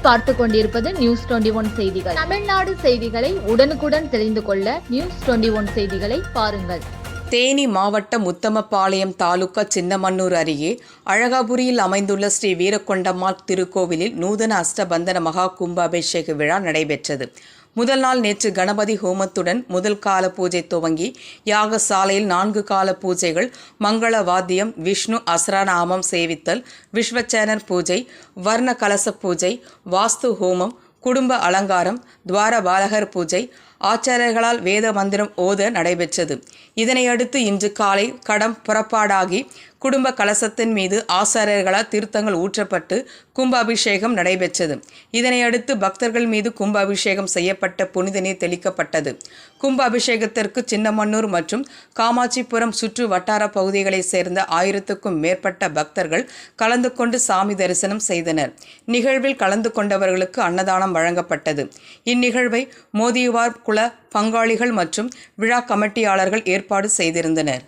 நீங்கள் பார்த்து கொண்டிருப்பது நியூஸ் 21 செய்திகள். தமிழ்நாடு செய்திகளை உடனுக்குடன் தெரிந்து கொள்ள நியூஸ் 21 செய்திகளை பாருங்கள். தேனி மாவட்டம் உத்தமபாளையம் தாலுகா சின்னமன்னூர் அருகே அழகாபுரியில் அமைந்துள்ள ஸ்ரீ வீரகொண்டம்மாள் திருக்கோவிலில் நூதன அஷ்டபந்தன மகா கும்பாபிஷேக விழா நடைபெற்றது. முதல் நாள் நேற்று கணபதி ஹோமத்துடன் முதல் கால பூஜை துவங்கி யாகசாலையில் 4 கால பூஜைகள், மங்கள வாத்தியம், விஷ்ணு அசரநாமம் சேவித்தல், விஸ்வச்சேனர் பூஜை, வர்ண கலச பூஜை, வாஸ்து ஹோமம், குடும்ப அலங்காரம், துவார பாலகர் பூஜை, ஆச்சாரியர்களால் வேத மந்திரம் ஓத நடைபெற்றது. இதனையடுத்து இன்று காலை கடம் புறப்பாடாகி குடும்ப கலசத்தின் மீது ஆசாரியர்களால் தீர்த்தங்கள் ஊற்றப்பட்டு கும்பாபிஷேகம் நடைபெற்றது. இதனையடுத்து பக்தர்கள் மீது கும்பாபிஷேகம் செய்யப்பட்ட புனித நீர் தெளிக்கப்பட்டது. கும்பாபிஷேகத்திற்கு சின்னமன்னூர் மற்றும் காமாட்சிபுரம் சுற்று வட்டார பகுதிகளைச் சேர்ந்த 1000க்கும் மேற்பட்ட பக்தர்கள் கலந்து கொண்டு சாமி தரிசனம் செய்தனர். நிகழ்வில் கலந்து கொண்டவர்களுக்கு அன்னதானம் வழங்கப்பட்டது. இந்நிகழ்வை மோதிவார் குல பங்காளிகள் மற்றும் விழா கமிட்டியாளர்கள் ஏற்பாடு செய்திருந்தனர்.